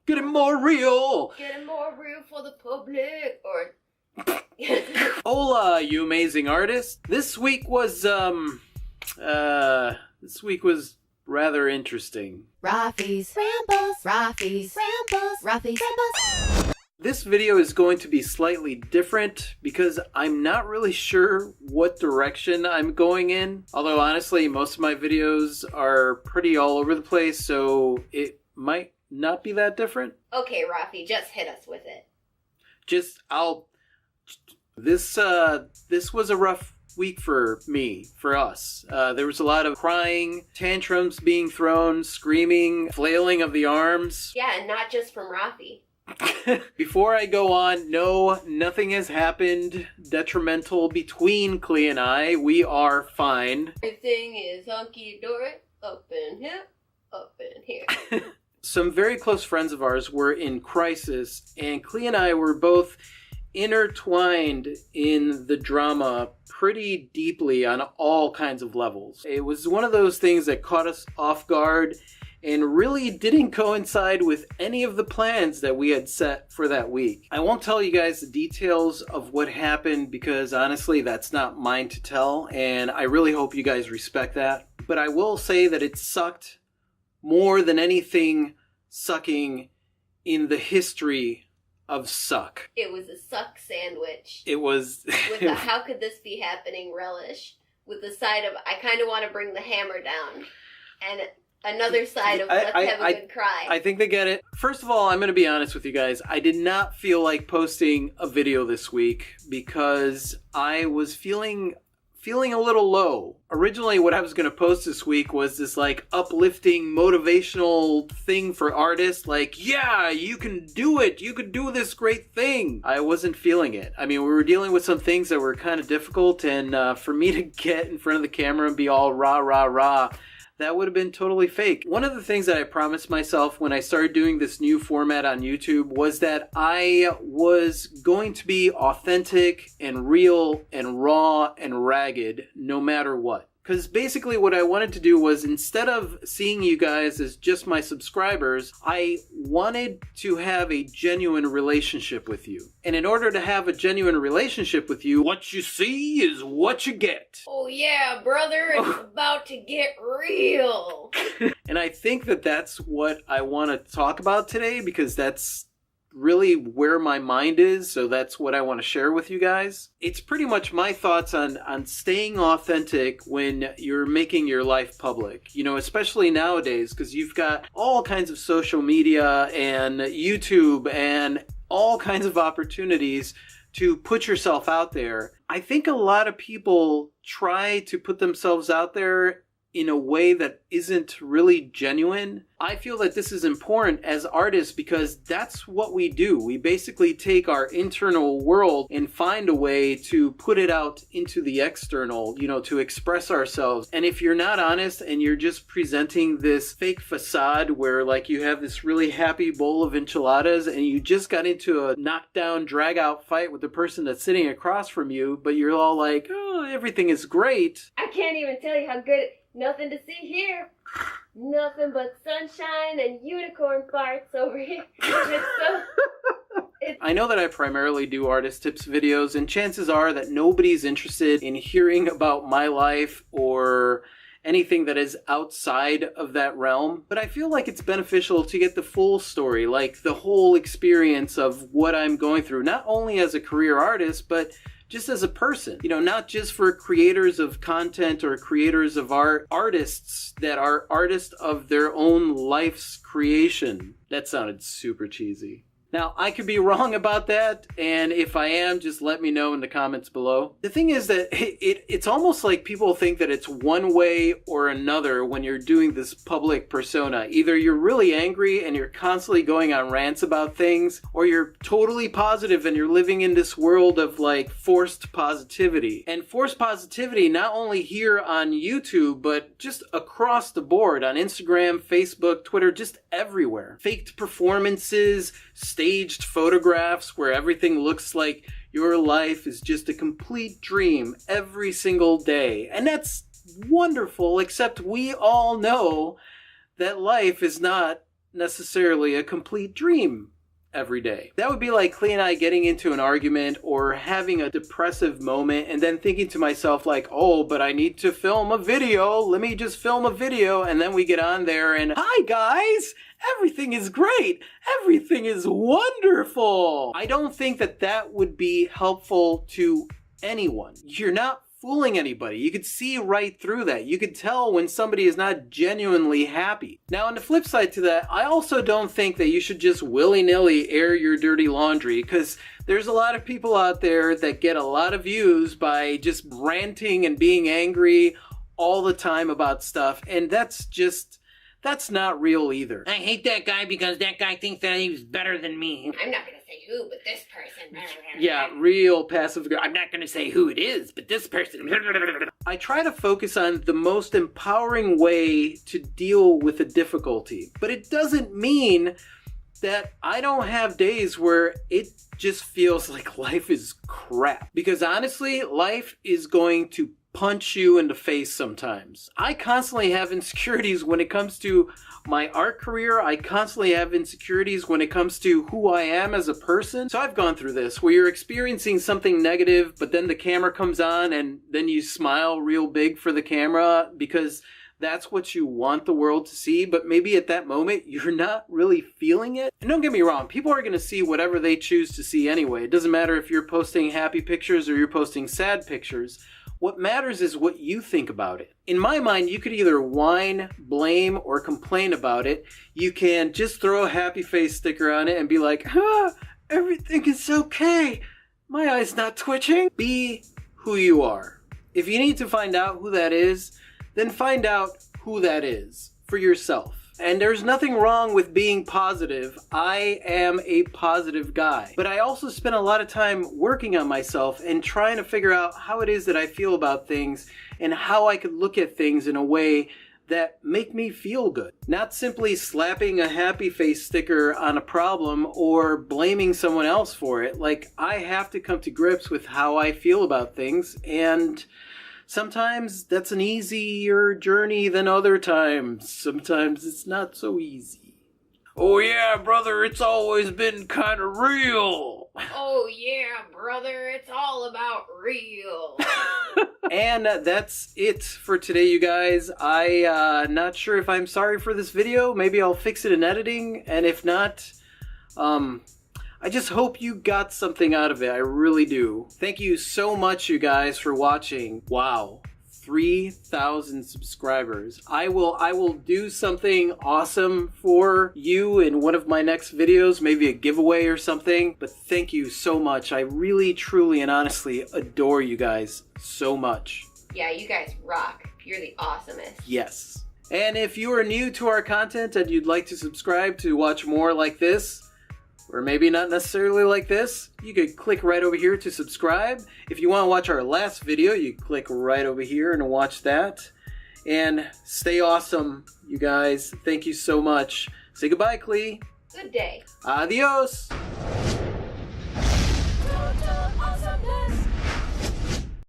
Getting more real. Getting more real for the public, or... Hola, you amazing artist. This week was rather interesting. Rafi's Rambles, Rafi's Rambles, Rafi's Rambles. This video is going to be slightly different because I'm not really sure what direction I'm going in. Although honestly, most of my videos are pretty all over the place, so it might not be that different. Okay, Rafi, just hit us with it. This was a rough week for us. There was a lot of crying, tantrums being thrown, screaming, flailing of the arms. Yeah, and not just from Rafi. Before I go on, no, nothing has happened detrimental between Clea and I. We are fine. Everything is hunky-dory, up in here, up in here. Some very close friends of ours were in crisis, and Clea and I were both intertwined in the drama pretty deeply on all kinds of levels. It was one of those things that caught us off guard and really didn't coincide with any of the plans that we had set for that week. I won't tell you guys the details of what happened because honestly that's not mine to tell, and I really hope you guys respect that. But I will say that it sucked more than anything sucking in the history of suck. It was a suck sandwich. It was... with a how could this be happening relish. With the side of I kind of want to bring the hammer down. And another side of let's have a good cry. I think they get it. First of all, I'm going to be honest with you guys. I did not feel like posting a video this week because I was feeling a little low. Originally, what I was going to post this week was this like uplifting motivational thing for artists. Like, yeah, you can do it. You can do this great thing. I wasn't feeling it. I mean, we were dealing with some things that were kind of difficult, and for me to get in front of the camera and be all rah, rah, rah, that would have been totally fake. One of the things that I promised myself when I started doing this new format on YouTube was that I was going to be authentic and real and raw and ragged no matter what. Because basically what I wanted to do was, instead of seeing you guys as just my subscribers, I wanted to have a genuine relationship with you. And in order to have a genuine relationship with you, what you see is what you get. Oh yeah, brother, it's about to get real. And I think that that's what I want to talk about today, because that's really where my mind is, so that's what I want to share with you guys. It's pretty much my thoughts on staying authentic when you're making your life public. You know, especially nowadays, because you've got all kinds of social media and YouTube and all kinds of opportunities to put yourself out there. I think a lot of people try to put themselves out there in a way that isn't really genuine. I feel that this is important as artists because that's what we do. We basically take our internal world and find a way to put it out into the external, you know, to express ourselves. And if you're not honest and you're just presenting this fake facade where like you have this really happy bowl of enchiladas and you just got into a knockdown, drag out fight with the person that's sitting across from you, but you're all like, oh, everything is great. I can't even tell you how good nothing to see here. Nothing but sunshine and unicorn farts over here. I know that I primarily do artist tips videos, and chances are that nobody's interested in hearing about my life or anything that is outside of that realm. But I feel like it's beneficial to get the full story, like the whole experience of what I'm going through, not only as a career artist, but just as a person. You know, not just for creators of content or creators of art, artists that are artists of their own life's creation. That sounded super cheesy. Now, I could be wrong about that, and if I am, just let me know in the comments below. The thing is that it's almost like people think that it's one way or another when you're doing this public persona. Either you're really angry and you're constantly going on rants about things, or you're totally positive and you're living in this world of like forced positivity. And forced positivity not only here on YouTube, but just across the board on Instagram, Facebook, Twitter, just everywhere. Faked performances, staged photographs where everything looks like your life is just a complete dream every single day. And that's wonderful, except we all know that life is not necessarily a complete dream every day. That would be like Clee and I getting into an argument or having a depressive moment and then thinking to myself like, oh, but I need to film a video. Let me just film a video. And then we get on there and, hi guys, everything is great. Everything is wonderful. I don't think that that would be helpful to anyone. You're not fooling anybody. You could see right through that. You could tell when somebody is not genuinely happy. Now, on the flip side to that, I also don't think that you should just willy-nilly air your dirty laundry, because there's a lot of people out there that get a lot of views by just ranting and being angry all the time about stuff, and that's not real either. I hate that guy because that guy thinks that he was better than me. I'm not gonna say who, but this person. Yeah, real passive aggressive. I'm not gonna say who it is, but this person. I try to focus on the most empowering way to deal with a difficulty, but it doesn't mean that I don't have days where it just feels like life is crap. Because honestly, life is going to punch you in the face sometimes. I constantly have insecurities when it comes to my art career. I constantly have insecurities when it comes to who I am as a person. So I've gone through this where you're experiencing something negative, but then the camera comes on and then you smile real big for the camera because that's what you want the world to see, but maybe at that moment you're not really feeling it. And don't get me wrong, people are going to see whatever they choose to see anyway. It doesn't matter if you're posting happy pictures or you're posting sad pictures. What matters is what you think about it. In my mind, you could either whine, blame, or complain about it. You can just throw a happy face sticker on it and be like, everything is okay. My eye's not twitching. Be who you are. If you need to find out who that is, then find out who that is for yourself. And there's nothing wrong with being positive. I am a positive guy. But I also spend a lot of time working on myself and trying to figure out how it is that I feel about things and how I could look at things in a way that make me feel good. Not simply slapping a happy face sticker on a problem or blaming someone else for it. Like, I have to come to grips with how I feel about things, and sometimes that's an easier journey than other times. Sometimes it's not so easy. Oh yeah, brother, it's always been kind of real. Oh yeah, brother, it's all about real. And that's it for today, you guys. Not sure if I'm sorry for this video. Maybe I'll fix it in editing, and if not, I just hope you got something out of it. I really do. Thank you so much, you guys, for watching. Wow, 3,000 subscribers. I will do something awesome for you in one of my next videos, maybe a giveaway or something. But thank you so much. I really, truly, and honestly adore you guys so much. Yeah, you guys rock. You're the awesomest. Yes. And if you are new to our content and you'd like to subscribe to watch more like this, or maybe not necessarily like this, you could click right over here to subscribe. If you want to watch our last video, you click right over here and watch that. And stay awesome, you guys. Thank you so much. Say goodbye, Clee. Good day. Adios.